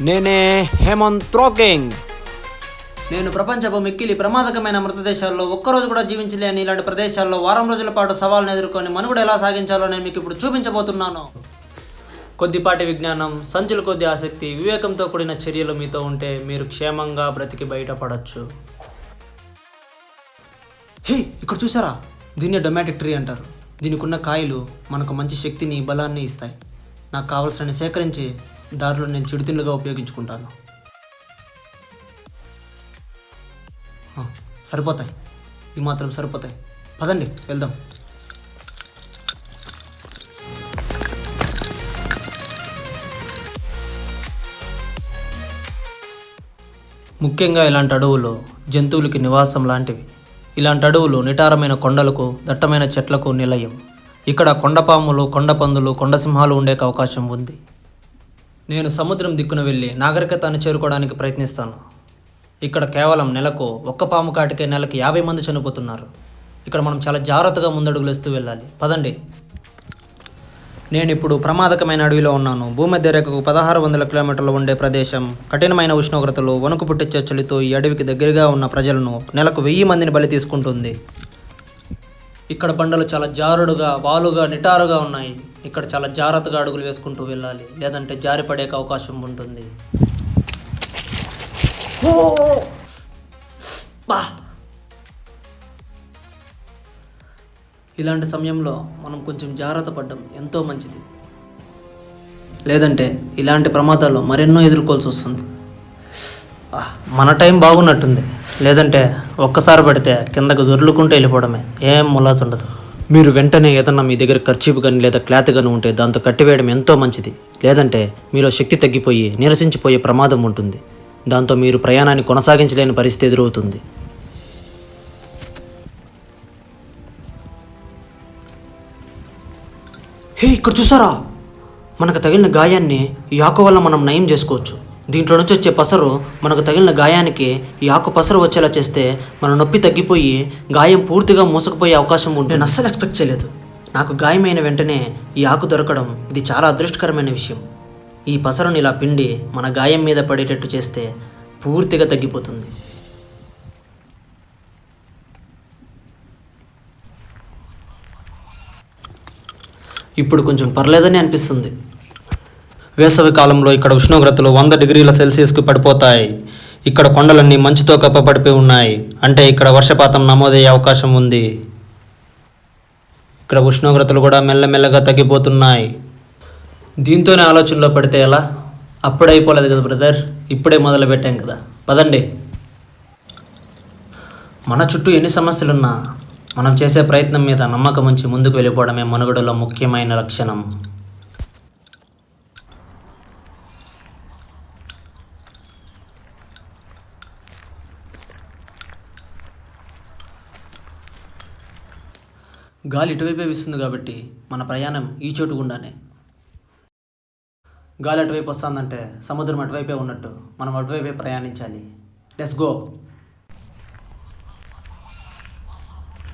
నేనే హేమంత్ త్రోకింగ్. నేను ప్రపంచపు మిక్కిలి ప్రమాదకమైన మృతదేశాల్లో ఒక్కరోజు కూడా జీవించలేని ఇలాంటి ప్రదేశాల్లో వారం రోజుల పాటు సవాళ్ళను ఎదుర్కొని మనుగడ ఎలా సాగించాలో నేను మీకు ఇప్పుడు చూపించబోతున్నాను. కొద్దిపాటి విజ్ఞానం, సంచుల కొద్ది ఆసక్తి, వివేకంతో కూడిన చర్యలు మీతో ఉంటే మీరు క్షేమంగా బ్రతికి బయటపడచ్చు. హే, ఇక్కడ చూసారా? దీన్నే డొమాటిక్ ట్రీ అంటారు. దీనికి ఉన్న కాయలు మనకు మంచి శక్తిని, బలాన్ని ఇస్తాయి. నాకు కావాల్సిన సేకరించి దారిలో నేను చిరుతిండ్లుగా ఉపయోగించుకుంటాను. సరిపోతాయి, ఈ మాత్రం సరిపోతాయి. పదండి వెళ్దాం. ముఖ్యంగా ఇలాంటి అడవులు జంతువులకి నివాసం లాంటివి. ఇలాంటి అడవులు నిటారమైన కొండలకు, దట్టమైన చెట్లకు నిలయం. ఇక్కడ కొండపాములు, కొండపందులు, కొండసింహాలు ఉండే అవకాశం ఉంది. నేను సముద్రం దిక్కున వెళ్ళి నాగరికతను చేరుకోవడానికి ప్రయత్నిస్తాను. ఇక్కడ కేవలం నెలకు ఒక్క పాము కాటికే నెలకి 50 మంది చనిపోతున్నారు. ఇక్కడ మనం చాలా జాగ్రత్తగా ముందడుగులు వేస్తూ వెళ్ళాలి. పదండి. నేను ఇప్పుడు ప్రమాదకమైన అడవిలో ఉన్నాను. భూమధ్య రేఖకు 1600 కిలోమీటర్లు ఉండే ప్రదేశం. కఠినమైన ఉష్ణోగ్రతలు, వణుకు పుట్టించే చలితో ఈ అడవికి దగ్గరగా ఉన్న ప్రజలను నెలకు 1000 మందిని బలి తీసుకుంటుంది. ఇక్కడ బండలు చాలా జారుడుగా, వాలుగా, నిటారుగా ఉన్నాయి. ఇక్కడ చాలా జాగ్రత్తగా అడుగులు వేసుకుంటూ వెళ్ళాలి, లేదంటే జారిపడే అవకాశం ఉంటుంది. ఇలాంటి సమయంలో మనం కొంచెం జాగ్రత్త పడడం ఎంతో మంచిది, లేదంటే ఇలాంటి ప్రమాదాలు మరెన్నో ఎదుర్కోవాల్సి వస్తుంది. మన టైం బాగున్నట్టుంది, లేదంటే ఒక్కసారి పడితే కిందకు దొర్లుకుంటూ వెళ్ళిపోవడమే, ఏం ములాస్ ఉండదు. మీరు వెంటనే ఏదన్నా మీ దగ్గర ఖర్చీపు కానీ లేదా క్లాత్ కానీ ఉంటే దాంతో కట్టివేయడం ఎంతో మంచిది, లేదంటే మీలో శక్తి తగ్గిపోయి నీరసించిపోయే ప్రమాదం ఉంటుంది. దాంతో మీరు ప్రయాణాన్ని కొనసాగించలేని పరిస్థితి ఎదురవుతుంది. హే, ఇక్కడ చూసారా? మనకు తగిలిన గాయాన్ని ఈ ఆకు వల్ల మనం నయం చేసుకోవచ్చు. దీంట్లో నుంచి వచ్చే పసరు మనకు తగిలిన గాయానికి ఈ ఆకు పసరు వచ్చేలా చేస్తే మన నొప్పి తగ్గిపోయి గాయం పూర్తిగా మూసుకుపోయే అవకాశం ఉంటుంది. నేను అస్సలు ఎక్స్పెక్ట్ చేయలేదు. నాకు గాయమైన వెంటనే ఈ ఆకు దొరకడం ఇది చాలా అదృష్టకరమైన విషయం. ఈ పసరుని ఇలా పిండి మన గాయం మీద పడేటట్టు చేస్తే పూర్తిగా తగ్గిపోతుంది. ఇప్పుడు కొంచెం పర్లేదని అనిపిస్తుంది. వేసవి కాలంలో ఇక్కడ ఉష్ణోగ్రతలు 100 డిగ్రీల సెల్సియస్కు పడిపోతాయి. ఇక్కడ కొండలన్నీ మంచుతో కప్పబడిపోయి ఉన్నాయి, అంటే ఇక్కడ వర్షపాతం నమోదయ్యే అవకాశం ఉంది. ఇక్కడ ఉష్ణోగ్రతలు కూడా మెల్లమెల్లగా తగ్గిపోతున్నాయి. దీంతోనే ఆలోచనలో పడితే ఎలా? అప్పుడే అయిపోలేదు కదా బ్రదర్, ఇప్పుడే మొదలు పెట్టాం కదా. పదండి. మన చుట్టూ ఎన్ని సమస్యలున్నా మనం చేసే ప్రయత్నం మీద నమ్మకం ఉంచి ముందుకు వెళ్ళిపోవడమే మనుగడలో ముఖ్యమైన లక్షణం. గాలి ఇటువైపే వీస్తుంది కాబట్టి మన ప్రయాణం ఈ చోటు గుండానే. గాలి అటువైపు వస్తుందంటే సముద్రం అటువైపే ఉన్నట్టు, మనం అటువైపే ప్రయాణించాలి. Let's go.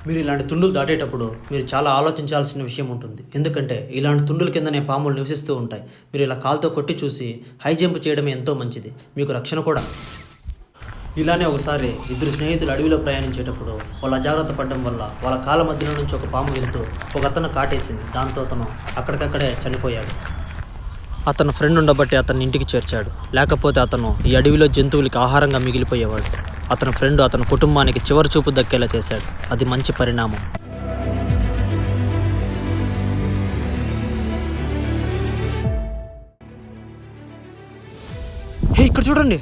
మీరు ఇలాంటి తుండులు దాటేటప్పుడు మీరు చాలా ఆలోచించాల్సిన విషయం ఉంటుంది. ఎందుకంటే ఇలాంటి తుండుల కిందనే పాములు నివసిస్తూ ఉంటాయి. మీరు ఇలా కాలుతో కొట్టి చూసి హై జంప్ చేయడం ఎంతో మంచిది, మీకు రక్షణ కూడా. ఇలానే ఒకసారి 2 స్నేహితులు అడవిలో ప్రయాణించేటప్పుడు వాళ్ళ అజాగ్రత్త పడడం వల్ల వాళ్ళ కాళ్ళ మధ్యలో నుంచి ఒక పాము వెళ్తూ ఒక అతను కాటేసింది. దాంతో అతను అక్కడికక్కడే చనిపోయాడు. అతను ఫ్రెండ్ ఉండబట్టి అతన్ని ఇంటికి చేర్చాడు, లేకపోతే అతను ఈ అడవిలో జంతువులకి ఆహారంగా మిగిలిపోయేవాడు. అతని ఫ్రెండ్ అతని కుటుంబానికి చివరి చూపు దక్కేలా చేశాడు. అది మంచి పరిణామం. హే, ఇక్కడ చూడండి,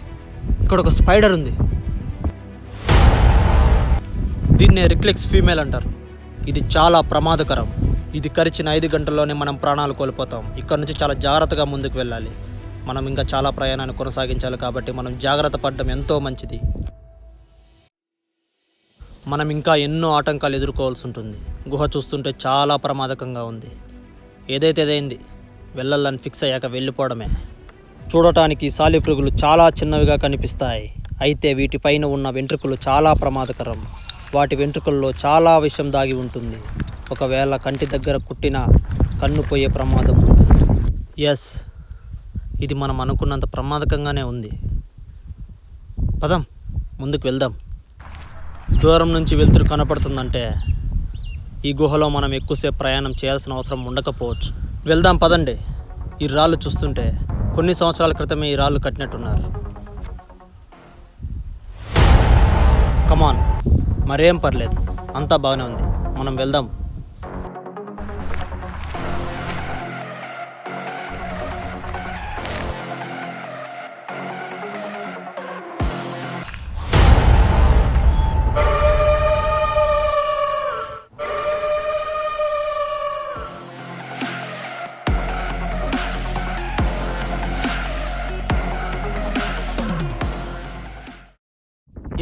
ఇక్కడ ఒక స్పైడర్ ఉంది. దీన్నే రిక్లెక్స్ ఫీమేల్ అంటారు. ఇది చాలా ప్రమాదకరం. ఇది కరిచిన 5 గంటల్లోనే మనం ప్రాణాలు కోల్పోతాం. ఇక్కడ నుంచి చాలా జాగ్రత్తగా ముందుకు వెళ్ళాలి. మనం ఇంకా చాలా ప్రయాణాన్ని కొనసాగించాలి కాబట్టి మనం జాగ్రత్త పడడం ఎంతో మంచిది. మనం ఇంకా ఎన్నో ఆటంకాలు ఎదుర్కోవాల్సి ఉంటుంది. గుహ చూస్తుంటే చాలా ప్రమాదకంగా ఉంది. ఏదైతే వెళ్ళాలని ఫిక్స్ అయ్యాక వెళ్ళిపోవడమే. చూడటానికి సాలిపురుగులు చాలా చిన్నవిగా కనిపిస్తాయి, అయితే వీటిపైన ఉన్న వెంట్రుకలు చాలా ప్రమాదకరం. వాటి వెంట్రుకల్లో చాలా విషం దాగి ఉంటుంది. ఒకవేళ కంటి దగ్గర కుట్టినా కన్ను పోయే ప్రమాదం ఉంటుంది. ఎస్, ఇది మనం అనుకున్నంత ప్రమాదకంగానే ఉంది. పదం, ముందుకు వెళ్దాం. దూరం నుంచి వెలుతురు కనపడుతుందంటే ఈ గుహలో మనం ఎక్కువసేపు ప్రయాణం చేయాల్సిన అవసరం ఉండకపోవచ్చు. వెళ్దాం పదండి. ఈ రాళ్ళు చూస్తుంటే కొన్ని సంవత్సరాల క్రితమే ఈ రాళ్ళు కట్టినట్టున్నారు. కమాన్, మరేం పర్లేదు, అంతా బాగానే ఉంది, మనం వెళ్దాం.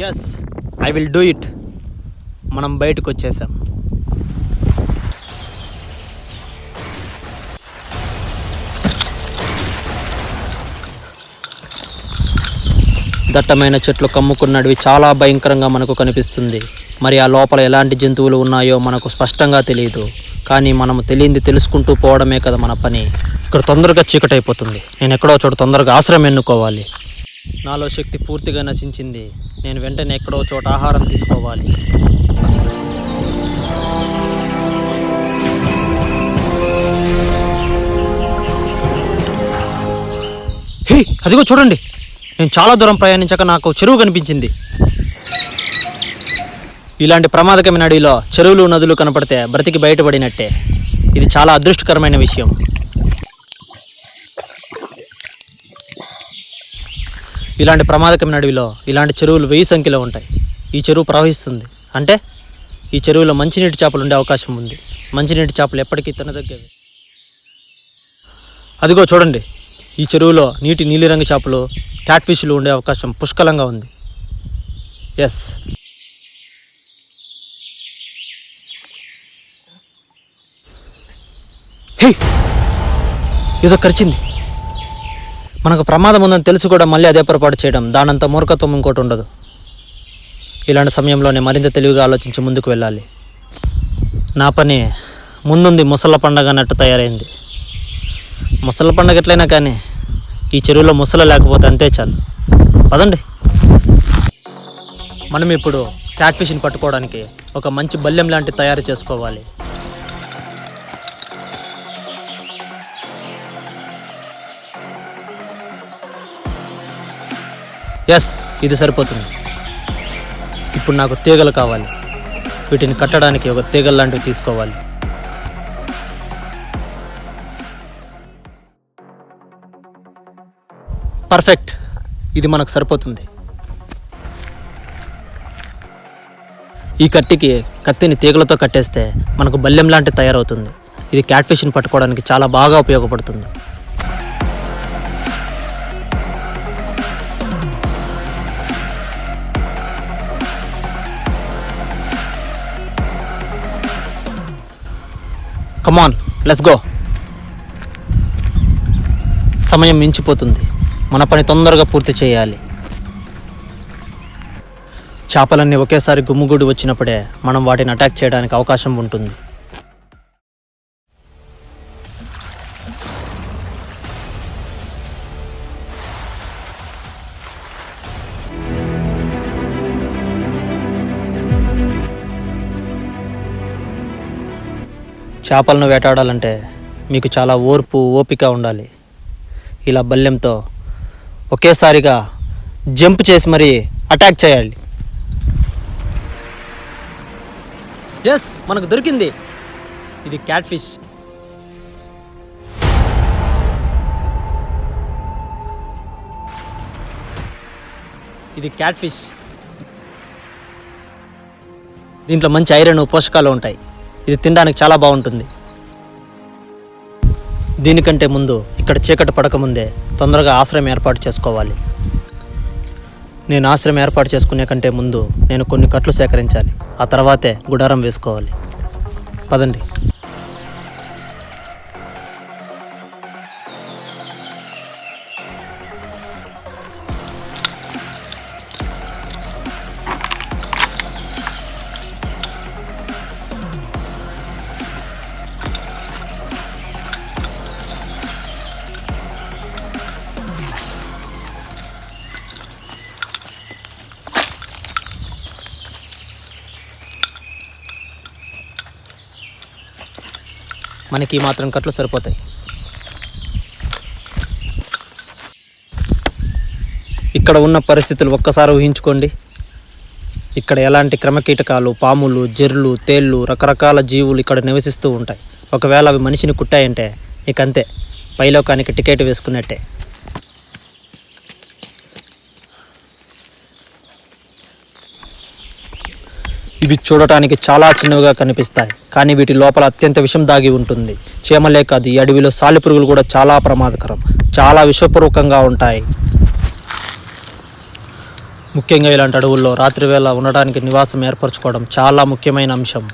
Yes, I will do it. మనం బయటకు వచ్చేసాం. దట్టమైన చెట్లు కమ్ముకున్నవి చాలా భయంకరంగా మనకు కనిపిస్తుంది. మరి ఆ లోపల ఎలాంటి జంతువులు ఉన్నాయో మనకు స్పష్టంగా తెలియదు. కానీ మనం తెలియంది తెలుసుకుంటూ పోవడమే కదా మన పని. ఇక్కడ తొందరగా చీకటైపోతుంది. నేను ఎక్కడో చోట తొందరగా ఆశ్రయం ఎన్నుకోవాలి. నాలో శక్తి పూర్తిగా నశించింది. నేను వెంటనే ఎక్కడో చోట ఆహారం తీసుకోవాలి. హే, అదిగో చూడండి. నేను చాలా దూరం ప్రయాణించాక నాకు చెరువు కనిపించింది. ఇలాంటి ప్రమాదకమైన అడవిలో చెరువులు నదులు కనపడితే బ్రతికి బయటపడినట్టే. ఇది చాలా అదృష్టకరమైన విషయం. ఇలాంటి ప్రమాదకమైన అడవిలో ఇలాంటి చెరువులు 1000 సంఖ్యలో ఉంటాయి. ఈ చెరువు ప్రవహిస్తుంది అంటే ఈ చెరువులో మంచినీటి చేపలు ఉండే అవకాశం ఉంది. మంచినీటి చేపలు ఎప్పటికీ తినదగ్గవి. అదిగో చూడండి, ఈ చెరువులో నీలిరంగు చేపలు, క్యాట్ ఫిష్లు ఉండే అవకాశం పుష్కలంగా ఉంది. ఎస్, హే, ఏదో కరిచింది. మనకు ప్రమాదం ఉందని తెలిసి కూడా మళ్ళీ అదే పొరపాటు చేయడం, దానంత మూర్ఖత్వం ఇంకోటి ఉండదు. ఇలాంటి సమయంలోనే మరింత తెలివిగా ఆలోచించి ముందుకు వెళ్ళాలి. నా పని ముందుంది ముసళ్ళ పండగ అన్నట్టు తయారైంది. ముసళ్ళ పండగ ఎట్లయినా కానీ ఈ చెరువులో ముసల లేకపోతే అంతే చాలు. పదండి. మనం ఇప్పుడు క్యాట్ ఫిష్ని పట్టుకోవడానికి ఒక మంచి బల్లెం లాంటి తయారు చేసుకోవాలి. ఎస్, ఇది సరిపోతుంది. ఇప్పుడు నాకు తీగలు కావాలి. వీటిని కట్టడానికి ఒక తీగలు లాంటివి తీసుకోవాలి. పర్ఫెక్ట్, ఇది మనకు సరిపోతుంది. ఈ కత్తిని తీగలతో కట్టేస్తే మనకు బల్లెం లాంటి తయారవుతుంది. ఇది క్యాట్ ఫిష్ని పట్టుకోవడానికి చాలా బాగా ఉపయోగపడుతుంది. కమాన్, లెట్స్ గో. సమయం మించిపోతుంది. మన పని తొందరగా పూర్తి చేయాలి. చేపలన్నీ ఒకేసారి గుమ్ముగూడి వచ్చినప్పుడే మనం వాటిని అటాక్ చేయడానికి అవకాశం ఉంటుంది. చేపలను వేటాడాలంటే మీకు చాలా ఓపిక ఉండాలి. ఇలా బల్లెంతో ఒకేసారిగా జంప్ చేసి మరీ అటాక్ చేయాలి. ఎస్, మనకు దొరికింది. ఇది క్యాట్ ఫిష్. దీంట్లో మంచి ఐరన్ పోషకాలు ఉంటాయి. ఇది తినడానికి చాలా బాగుంటుంది. దీనికంటే ముందు ఇక్కడ చీకటి పడకముందే తొందరగా ఆశ్రయం ఏర్పాటు చేసుకోవాలి. నేను ఆశ్రయం ఏర్పాటు చేసుకునే కంటే ముందు నేను కొన్ని కట్లు సేకరించాలి. ఆ తర్వాతే గుడారం వేసుకోవాలి. పదండి. మనకి మాత్రం కట్లు సరిపోతాయి. ఇక్కడ ఉన్న పరిస్థితులు ఒక్కసారి ఊహించుకోండి. ఇక్కడ ఎలాంటి క్రమకీటకాలు, పాములు, జెర్లు, తేళ్ళు, రకరకాల జీవులు ఇక్కడ నివసిస్తూ ఉంటాయి. ఒకవేళ అవి మనిషిని కుట్టాయంటే ఇక అంతే, పైలోకానికి టికెట్ వేసుకున్నట్టే. ఇవి చూడటానికి చాలా చిన్నవిగా కనిపిస్తాయి, కానీ వీటి లోపల అత్యంత విషం దాగి ఉంటుంది. చీమలే కాదు, ఈ అడవిలో సాలిపురుగులు కూడా చాలా ప్రమాదకరం, చాలా విషపూర్వకంగా ఉంటాయి. ముఖ్యంగా ఇలాంటి అడవుల్లో రాత్రివేళ ఉండడానికి నివాసం ఏర్పరచుకోవడం చాలా ముఖ్యమైన అంశం.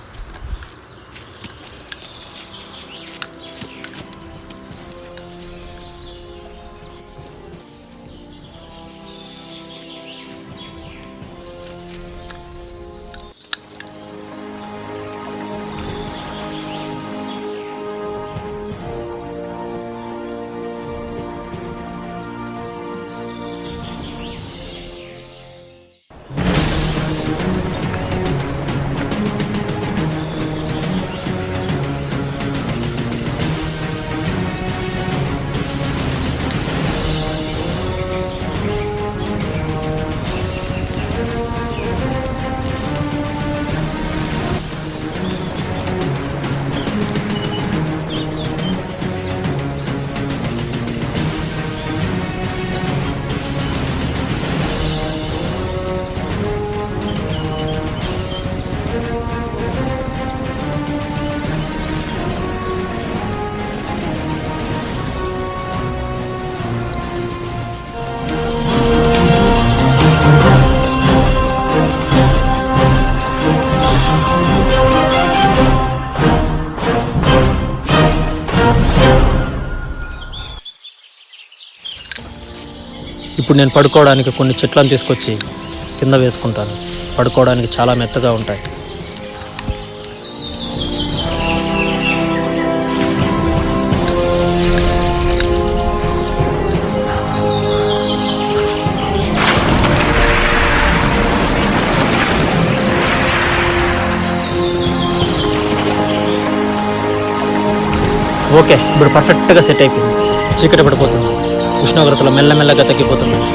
ఇప్పుడు నేను పడుకోవడానికి కొన్ని చెట్లను తీసుకొచ్చి కింద వేసుకుంటాను. పడుకోవడానికి చాలా మెత్తగా ఉంటాయి. ఓకే, ఇప్పుడు పర్ఫెక్ట్గా సెట్ అయిపోయింది. చీకటి పడిపోతుంది, ఉష్ణోగ్రతలు మెల్లమెల్లగా తగ్గిపోతున్నాయి.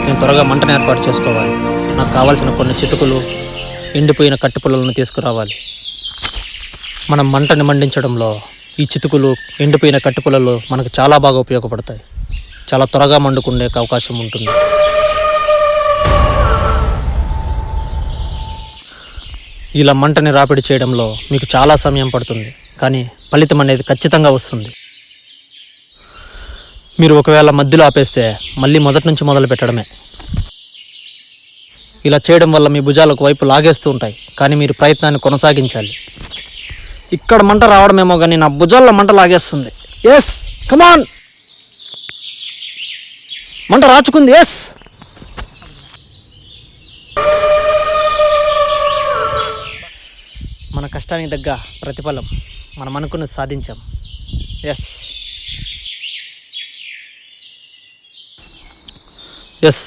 నేను త్వరగా మంటను ఏర్పాటు చేసుకోవాలి. నాకు కావాల్సిన కొన్ని చితుకులు, ఎండిపోయిన కట్టుపుల్లలను తీసుకురావాలి. మనం మంటని మండించడంలో ఈ చితుకులు, ఎండిపోయిన కట్టుపుల్లలు మనకు చాలా బాగా ఉపయోగపడతాయి. చాలా త్వరగా మండుకుండే అవకాశం ఉంటుంది. ఇలా మంటని రాపిడి చేయడంలో మీకు చాలా సమయం పడుతుంది, కానీ ఫలితం అనేది ఖచ్చితంగా వస్తుంది. మీరు ఒకవేళ మధ్యలో ఆపేస్తే మళ్ళీ మొదటి నుంచి మొదలు పెట్టడమే. ఇలా చేయడం వల్ల మీ భుజాలకు వైపు లాగేస్తూ ఉంటాయి, కానీ మీరు ప్రయత్నాన్ని కొనసాగించాలి. ఇక్కడ మంట రావడమేమో కానీ నా భుజాల్లో మంట లాగేస్తుంది. ఎస్, కమాన్, మంట రాచుకుంది. ఎస్, మన కష్టానికి తగ్గ ప్రతిఫలం, మనం అనుకున్నది సాధించాం. ఎస్ ఎస్,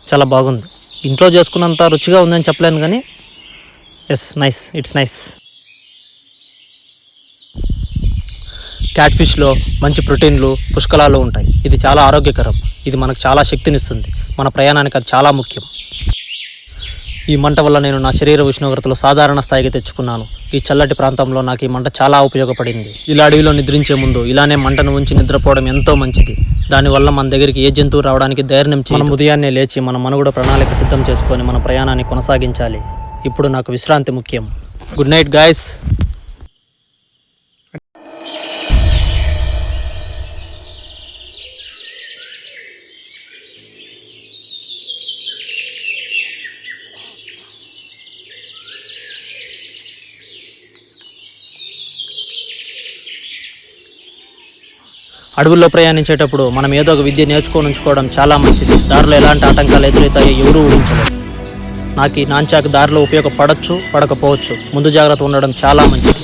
చాలా బాగుంది. ఇంట్లో చేసుకున్నంత రుచిగా ఉందని చెప్పలేను, కానీ yes, nice, it's nice. Cat ఫిష్లో మంచి ప్రోటీన్లు, పుష్కలాలు ఉంటాయి. ఇది చాలా ఆరోగ్యకరం. ఇది మనకు చాలా శక్తినిస్తుంది. మన ప్రయాణానికి అది చాలా ముఖ్యం. ఈ మంట వల్ల నేను నా శరీర ఉష్ణోగ్రతలు సాధారణ స్థాయికి తెచ్చుకున్నాను. ఈ చల్లటి ప్రాంతంలో నాకు ఈ మంట చాలా ఉపయోగపడింది. ఇలా అడవిలో నిద్రించే ముందు ఇలానే మంటను ఉంచి నిద్రపోవడం ఎంతో మంచిది. దానివల్ల మన దగ్గరికి ఏ జంతువు రావడానికి ధైర్యం చేయదు. మనం ఉదయాన్నే లేచి మన మనుగడ ప్రణాళిక సిద్ధం చేసుకొని మన ప్రయాణాన్ని కొనసాగించాలి. ఇప్పుడు నాకు విశ్రాంతి ముఖ్యం. Good night guys. అడవుల్లో ప్రయాణించేటప్పుడు మనం ఏదో ఒక విద్య నేర్చుకొని ఉంచుకోవడం చాలా మంచిది. దారిలో ఎలాంటి ఆటంకాలు ఎదురవుతాయో ఎవరూ ఊహించలేరు. నాకు ఈ నాంచాకు దారిలో ఉపయోగపడచ్చు, పడకపోవచ్చు. ముందు జాగ్రత్త ఉండడం చాలా మంచిది.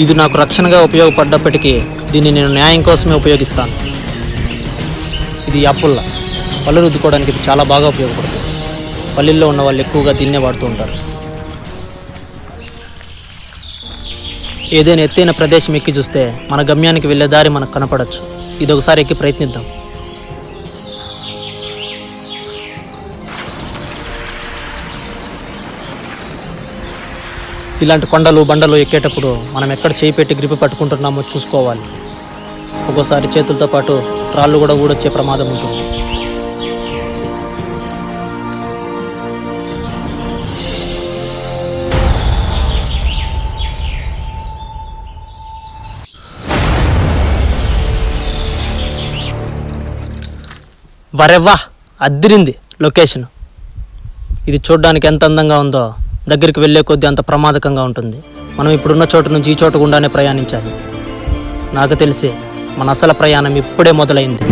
ఇది నాకు రక్షణగా ఉపయోగపడ్డప్పటికీ దీన్ని నేను న్యాయం కోసమే ఉపయోగిస్తాను. ఇది యాపుల్ల, పళ్ళు రుద్దుకోవడానికి ఇది చాలా బాగా ఉపయోగపడుతుంది. పల్లెల్లో ఉన్న వాళ్ళు ఎక్కువగా దీన్నే వాడుతూ ఉంటారు. ఏదైనా ఎత్తైన ప్రదేశం ఎక్కి చూస్తే మన గమ్యానికి వెళ్ళే దారి మనకు కనపడచ్చు. ఇది ఒకసారి ఎక్కి ప్రయత్నిద్దాం. ఇలాంటి కొండలు బండలు ఎక్కేటప్పుడు మనం ఎక్కడ చేయి పెట్టి గ్రిప్ పట్టుకుంటున్నామో చూసుకోవాలి. ఒక్కోసారి చేతులతో పాటు రాళ్ళు కూడా ఊడొచ్చే ప్రమాదం ఉంటుంది. వరెవ్వా, అద్దిరింది లొకేషన్. ఇది చూడడానికి ఎంత అందంగా ఉందో దగ్గరికి వెళ్ళే కొద్దీ అంత ప్రమాదకంగా ఉంటుంది. మనం ఇప్పుడున్న చోటు నుంచి ఈ చోటు గుండానే ప్రయాణించాలి. నాకు తెలిసి మన అసలు ప్రయాణం ఇప్పుడే మొదలైంది.